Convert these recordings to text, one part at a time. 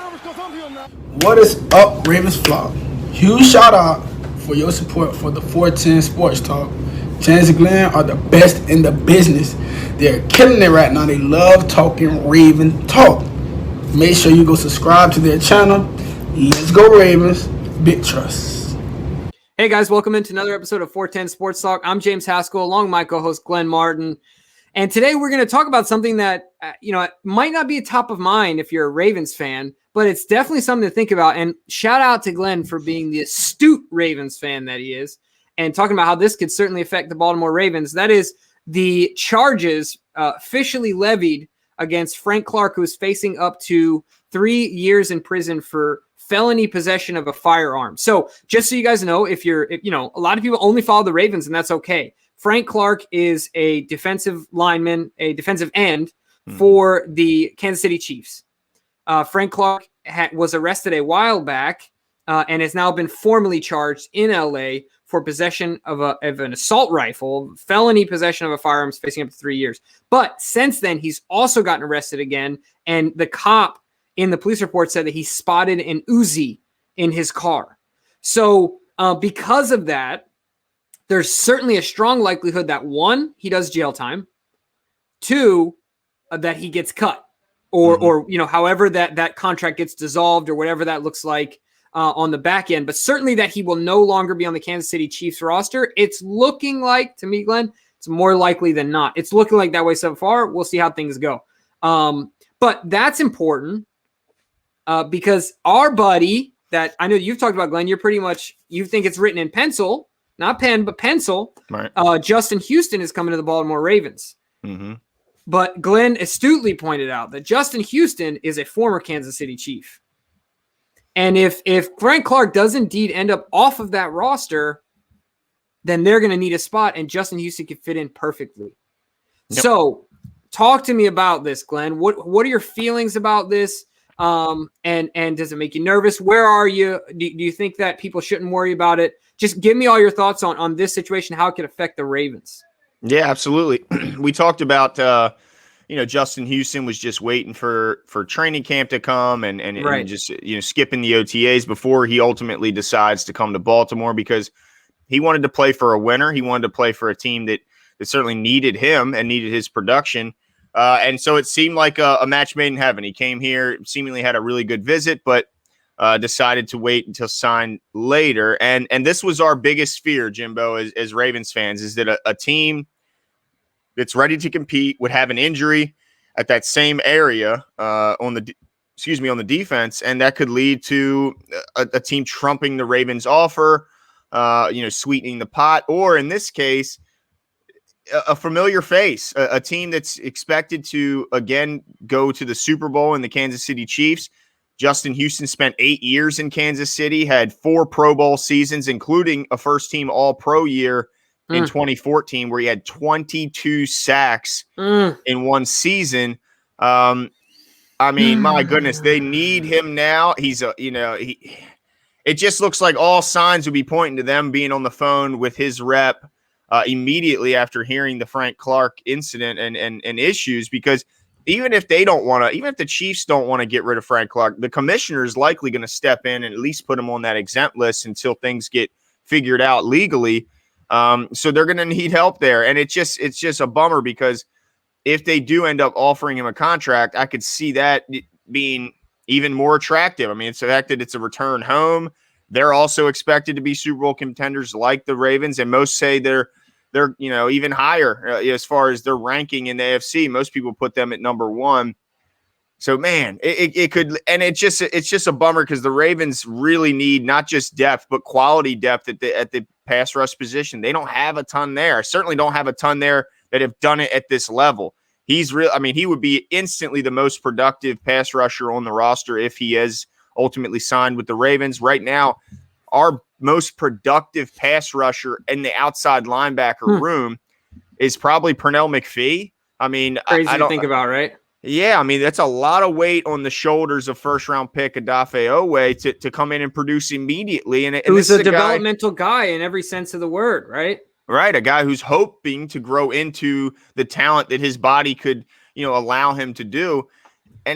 What is up, Ravens flock? Huge shout out for your support for the 410 Sports Talk. James and Glenn are the best in the business. They're killing it right now. They love talking Raven talk. Make sure you go subscribe to their channel. Let's go Ravens. Big trust. Hey guys, welcome into another episode of 410 Sports Talk. I'm James Haskell, along with my co-host Glenn Martin. And today we're going to talk about something that, it might not be top of mind if you're a Ravens fan, but it's definitely something to think about. And shout out to Glenn for being the astute Ravens fan that he is and talking about how this could certainly affect the Baltimore Ravens. That is the charges officially levied against Frank Clark, who is facing up to 3 years in prison for felony possession of a firearm. So just so you guys know, if a lot of people only follow the Ravens, and that's okay. Frank Clark is a defensive lineman, a defensive end for the Kansas City Chiefs. Frank Clark was arrested a while back and has now been formally charged in LA for possession of an assault rifle, felony possession of a firearm, facing up to 3 years. But since then, he's also gotten arrested again, and the cop in the police report said that he spotted an Uzi in his car. So because of that, there's certainly a strong likelihood that one, he does jail time, two, that he gets cut, or however that contract gets dissolved or whatever that looks like on the back end. But certainly that he will no longer be on the Kansas City Chiefs roster. It's looking like, to me, Glenn, it's more likely than not. It's looking like that way so far. We'll see how things go. But that's important because our buddy that I know you've talked about, Glenn, you think it's written in pencil. Not pen, but pencil. Right. Justin Houston is coming to the Baltimore Ravens. Mm-hmm. But Glenn astutely pointed out that Justin Houston is a former Kansas City Chief. And if Frank Clark does indeed end up off of that roster, then they're going to need a spot, and Justin Houston can fit in perfectly. Yep. So talk to me about this, Glenn. What are your feelings about this? And does it make you nervous? Where are you? Do you think that people shouldn't worry about it? Just give me all your thoughts on this situation, how it could affect the Ravens. Yeah, absolutely. We talked about, Justin Houston was just waiting for training camp to come and just, skipping the OTAs before he ultimately decides to come to Baltimore because he wanted to play for a winner. He wanted to play for a team that certainly needed him and needed his production. And so it seemed like a match made in heaven. He came here, seemingly had a really good visit, but decided to wait until sign later. And this was our biggest fear, Jimbo, as Ravens fans, is that a team that's ready to compete would have an injury at that same area on the defense, and that could lead to a team trumping the Ravens' offer, sweetening the pot, or in this case, a familiar face, a team that's expected to, again, go to the Super Bowl in the Kansas City Chiefs. Justin Houston spent 8 years in Kansas City, had 4 Pro Bowl seasons, including a first-team All-Pro year in 2014, where he had 22 sacks in one season. My goodness, they need him now. It just looks like all signs would be pointing to them being on the phone with his rep immediately after hearing the Frank Clark incident and issues, because even if the Chiefs don't want to get rid of Frank Clark, the commissioner is likely going to step in and at least put him on that exempt list until things get figured out legally. So they're going to need help there. And it's just a bummer because if they do end up offering him a contract, I could see that being even more attractive. I mean, it's the fact that it's a return home. They're also expected to be Super Bowl contenders like the Ravens, and most say they're even higher as far as their ranking in the AFC. Most people put them at number 1. So man, it could, and it's just a bummer because the Ravens really need not just depth but quality depth at the pass rush position. They don't have a ton there. I certainly don't have a ton there that have done it at this level. He would be instantly the most productive pass rusher on the roster if he is ultimately signed with the Ravens. Right now, our most productive pass rusher in the outside linebacker room is probably Pernell McPhee. I mean, crazy to think about, right? Yeah, I mean, that's a lot of weight on the shoulders of first-round pick Odafe Oweh to come in and produce immediately. And who's a developmental guy in every sense of the word, right? Right, a guy who's hoping to grow into the talent that his body could, allow him to do.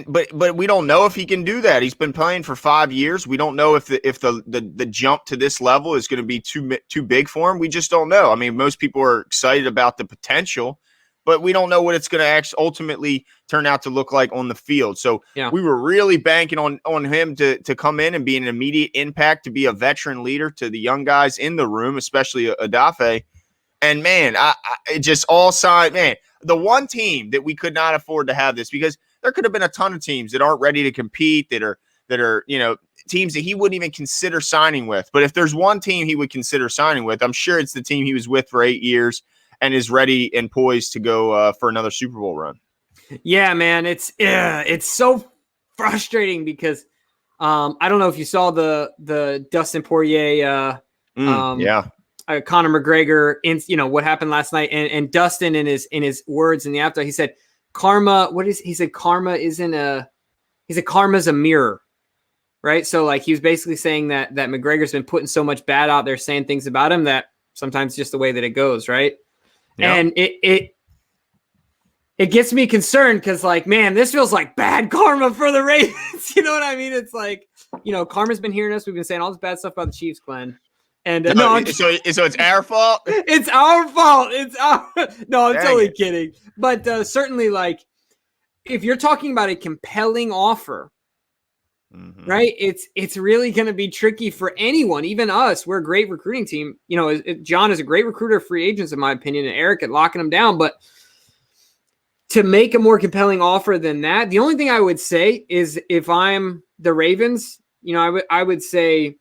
But we don't know if he can do that. He's been playing for 5 years. We don't know if the jump to this level is going to be too big for him. We just don't know. I mean, most people are excited about the potential, but we don't know what it's going to actually ultimately turn out to look like on the field. So we were really banking on him to come in and be an immediate impact, to be a veteran leader to the young guys in the room, especially Adafe. And man, it just all signed. Man, the one team that we could not afford to have this, because there could have been a ton of teams that aren't ready to compete, that are teams that he wouldn't even consider signing with. But if there's one team he would consider signing with, I'm sure it's the team he was with for 8 years and is ready and poised to go for another Super Bowl run. Yeah, man, it's so frustrating because I don't know if you saw the Dustin Poirier, Conor McGregor, what happened last night, and Dustin in his words in the after, he said, karma's a mirror, right? So like he was basically saying that McGregor's been putting so much bad out there, saying things about him that sometimes just the way that it goes, right? Yeah. And it gets me concerned because, like, man, this feels like bad karma for the Ravens. You know what I mean? It's like, karma's been hearing us. We've been saying all this bad stuff about the Chiefs, Glenn. And so it's our fault. It's our fault. I'm totally kidding. But certainly, like, if you're talking about a compelling offer, right? It's really going to be tricky for anyone, even us. We're a great recruiting team. John is a great recruiter of free agents, in my opinion, and Eric at locking them down. But to make a more compelling offer than that, the only thing I would say is, if I'm the Ravens, I would say,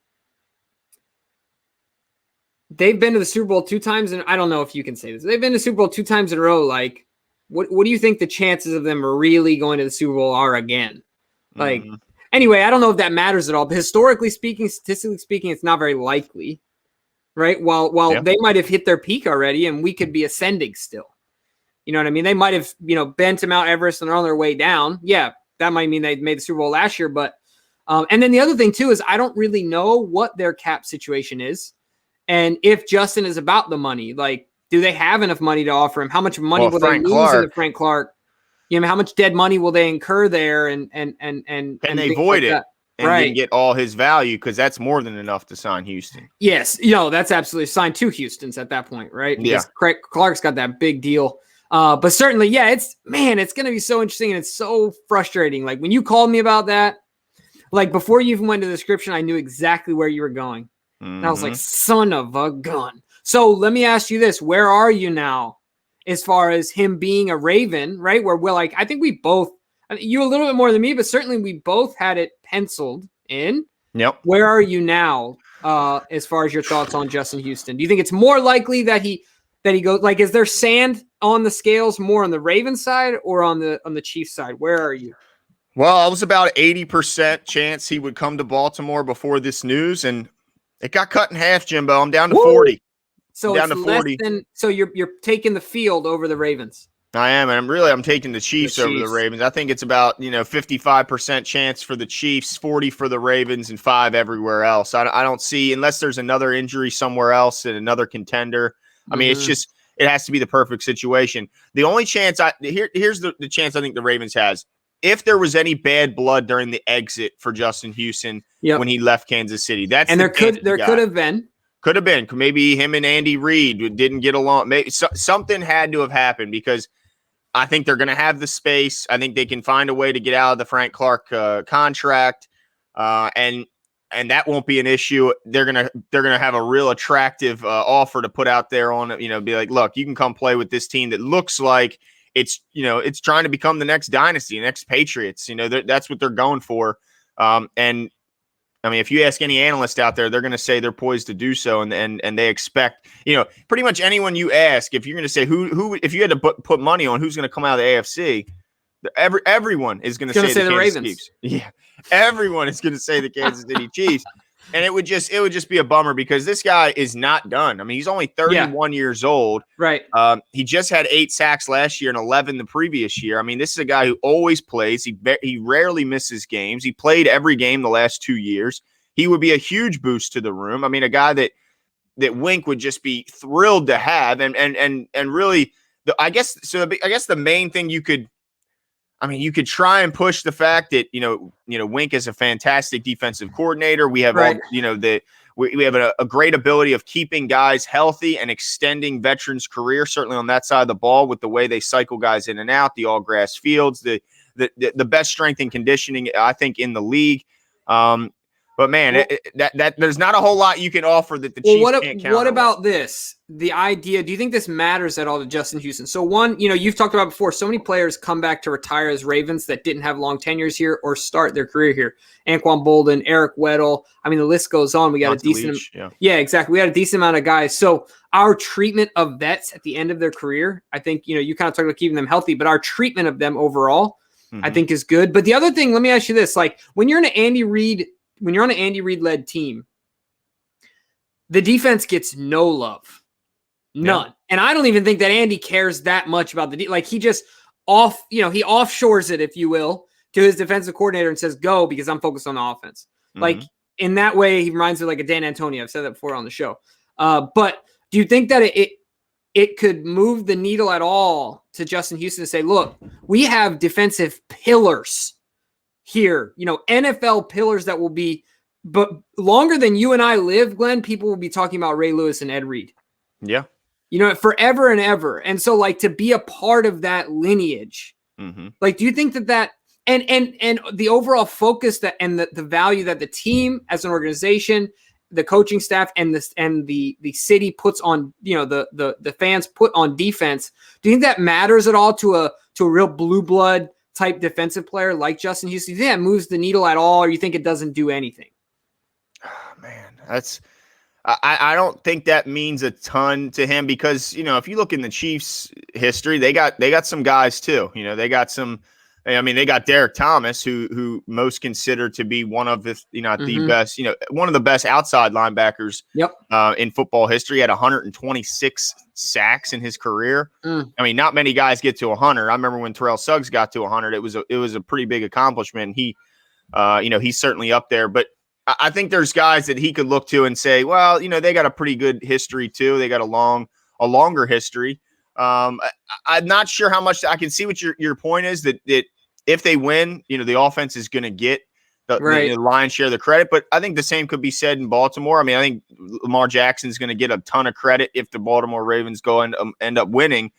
they've been to the Super Bowl 2 times, and I don't know if you can say this. They've been to the Super Bowl 2 times in a row. Like, what do you think the chances of them really going to the Super Bowl are again? Like, anyway, I don't know if that matters at all. But historically speaking, statistically speaking, it's not very likely, right? While they might have hit their peak already, and we could be ascending still. You know what I mean? They might have, been to Mount Everest and are on their way down. Yeah, that might mean they made the Super Bowl last year. But and then the other thing too is, I don't really know what their cap situation is. And if Justin is about the money, like, do they have enough money to offer him? How much money will they lose into Frank Clark? How much dead money will they incur there? And can they void it and then get all his value? Because that's more than enough to sign Houston. Yes, that's absolutely signed 2 Houstons at that point, right? Because Clark's got that big deal. But certainly, it's going to be so interesting, and it's so frustrating. Like, when you called me about that, like, before you even went to the description, I knew exactly where you were going. And I was like, son of a gun. So let me ask you this. Where are you now as far as him being a Raven, right? Where we're like, I think we both, you a little bit more than me, but certainly we both had it penciled in. Yep. Where are you now as far as your thoughts on Justin Houston? Do you think it's more likely that he goes, like, is there sand on the scales more on the Ravens side or on the Chiefs side? Where are you? Well, I was about 80% chance he would come to Baltimore before this news, and it got cut in half, Jimbo. I'm down to 40. So down to 40. So you're taking the field over the Ravens. I am, and I'm taking the Chiefs over the Ravens. I think it's about 55% chance for the Chiefs, 40 for the Ravens, and 5 everywhere else. I don't see, unless there's another injury somewhere else and another contender. I mean, it's just, it has to be the perfect situation. The only chance here's the chance I think the Ravens has. If there was any bad blood during the exit for Justin Houston when he left Kansas City, there could have been. Could have been. Maybe him and Andy Reid didn't get along. Maybe something had to have happened, because I think they're going to have the space. I think they can find a way to get out of the Frank Clark contract, and that won't be an issue. They're gonna have a real attractive offer to put out there on it. Be like, look, you can come play with this team that looks like it's trying to become the next dynasty, next Patriots. That's what they're going for. And I mean, if you ask any analyst out there, they're going to say they're poised to do so, and they expect, pretty much anyone you ask, if you're going to say who, if you had to put money on who's going to come out of the AFC, everyone is going to say the Ravens. Chiefs. Yeah, everyone is going to say the Kansas City Chiefs, and it would just be a bummer, because this guy is not done. I mean, he's only 31 years old. Right. He just had 8 sacks last year and 11 the previous year. I mean, this is a guy who always plays. He rarely misses games. He played every game the last 2 years. He would be a huge boost to the room. I mean, a guy that Wink would just be thrilled to have, and really, I guess the main thing you could. I mean, you could try and push the fact that, Wink is a fantastic defensive coordinator. We have right. we have a great ability of keeping guys healthy and extending veterans' career, certainly on that side of the ball with the way they cycle guys in and out, the all grass fields, the best strength and conditioning, I think, in the league. But man, that there's not a whole lot you can offer that the Chiefs can't counter. What about this? The idea, do you think this matters at all to Justin Houston? So one, you've talked about before, so many players come back to retire as Ravens that didn't have long tenures here or start their career here. Anquan Bolden, Eric Weddle. I mean, the list goes on. We got a decent, yeah, exactly. We had a decent amount of guys. So our treatment of vets at the end of their career, I think, you kind of talked about keeping them healthy, but our treatment of them overall, I think is good. But the other thing, let me ask you this, like when you're on an Andy Reid led team, the defense gets no love. None. Yeah. And I don't even think that Andy cares that much about like he just he offshores it, if you will, to his defensive coordinator and says, go, because I'm focused on the offense. Like in that way, he reminds me like a Dan Antonio. I've said that before on the show. But do you think that it could move the needle at all to Justin Houston to say, look, we have defensive pillars here, NFL pillars that will be, but longer than you and I live, Glenn, people will be talking about Ray Lewis and Ed Reed. Yeah. Forever and ever. And so like to be a part of that lineage, like, do you think that and the overall focus and the value that the team as an organization, the coaching staff and the city puts on, the fans put on defense, do you think that matters at all to a real blue blood type defensive player like Justin Houston? Do you think that moves the needle at all, or you think it doesn't do anything? Oh, man, I don't think that means a ton to him because, if you look in the Chiefs' history, they got some guys too. They got some. I mean, they got Derek Thomas, who most consider to be one of the, the best, one of the best outside linebackers in football history. He had 126 sacks in his career. I mean, not many guys get to 100. I remember when Terrell Suggs got to 100. It was a pretty big accomplishment. He, he's certainly up there. But I think there's guys that he could look to and say, well, they got a pretty good history too. They got a longer history. I'm not sure how much I can see what your point is that if they win, the offense is going to get the lion's share of the credit. But I think the same could be said in Baltimore. I mean, I think Lamar Jackson's going to get a ton of credit if the Baltimore Ravens go and end up winning.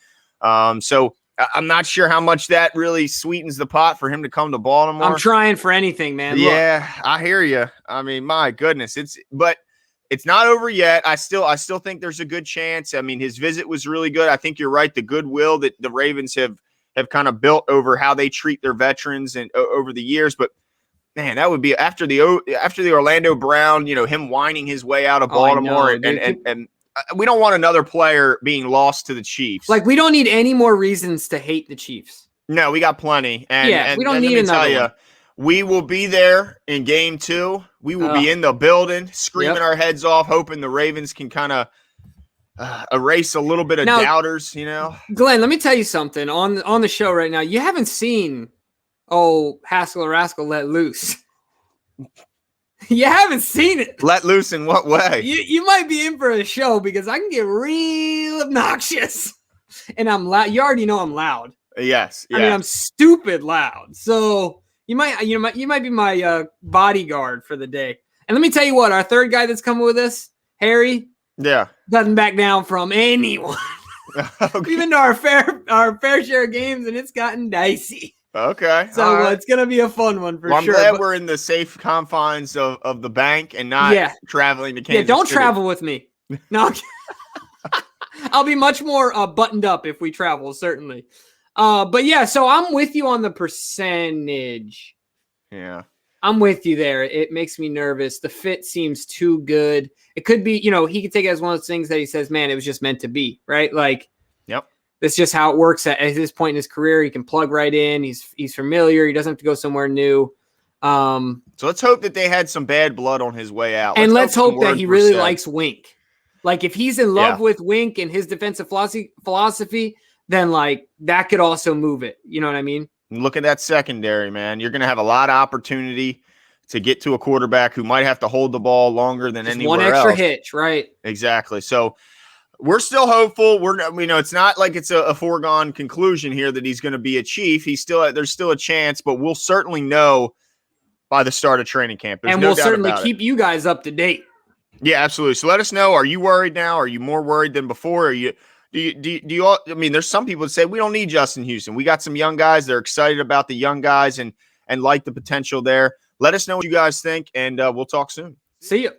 So I'm not sure how much that really sweetens the pot for him to come to Baltimore. I'm trying for anything, man. Yeah, look. I hear you. I mean, my goodness, but it's not over yet. I still think there's a good chance. I mean, his visit was really good. I think you're right. The goodwill that the Ravens have kind of built over how they treat their veterans and over the years. But man, that would be after the Orlando Brown, him whining his way out of Baltimore, and we don't want another player being lost to the Chiefs. Like, we don't need any more reasons to hate the Chiefs. No, we got plenty. And we don't need another one. We will be there in game 2. We will be in the building, screaming our heads off, hoping the Ravens can kind of erase a little bit of doubters, Glenn, let me tell you something on the show right now. You haven't seen Haskell or Rascal let loose. You haven't seen it. Let loose in what way? You might be in for a show because I can get real obnoxious, and I'm loud. You already know I'm loud. Yes. I mean, I'm stupid loud. So you might be my bodyguard for the day. And let me tell you what, our third guy that's coming with us, Harry. Yeah. Doesn't back down from anyone. Okay. We've been to our fair share of games, and it's gotten dicey. Okay. So it's going to be a fun one for sure. I'm glad we're in the safe confines of the bank and not traveling to Kansas City. Don't travel with me. No. I'll be much more buttoned up if we travel, certainly. But yeah, so I'm with you on the percentage. Yeah. I'm with you there. It makes me nervous. The fit seems too good. It could be, he could take it as one of those things that he says, man, it was just meant to be, right? Like, yep. That's just how it works at this point in his career. He can plug right in. He's familiar. He doesn't have to go somewhere new. So let's hope that they had some bad blood on his way out. And let's hope that he really likes Wink. Like, if he's in love with Wink and his defensive philosophy, then like that could also move it. You know what I mean? Look at that secondary, man. You're going to have a lot of opportunity to get to a quarterback who might have to hold the ball longer than just anywhere else. One extra hitch, right? Exactly. So We're still hopeful. It's not like it's a foregone conclusion here that he's going to be a Chief. There's still a chance, but we'll certainly know by the start of training camp. And we'll certainly keep you guys up to date. Yeah, absolutely. So let us know. Are you worried now? Are you more worried than before? Do you all, I mean, there's some people that say we don't need Justin Houston. We got some young guys. They're excited about the young guys and like the potential there. Let us know what you guys think, and we'll talk soon. See you.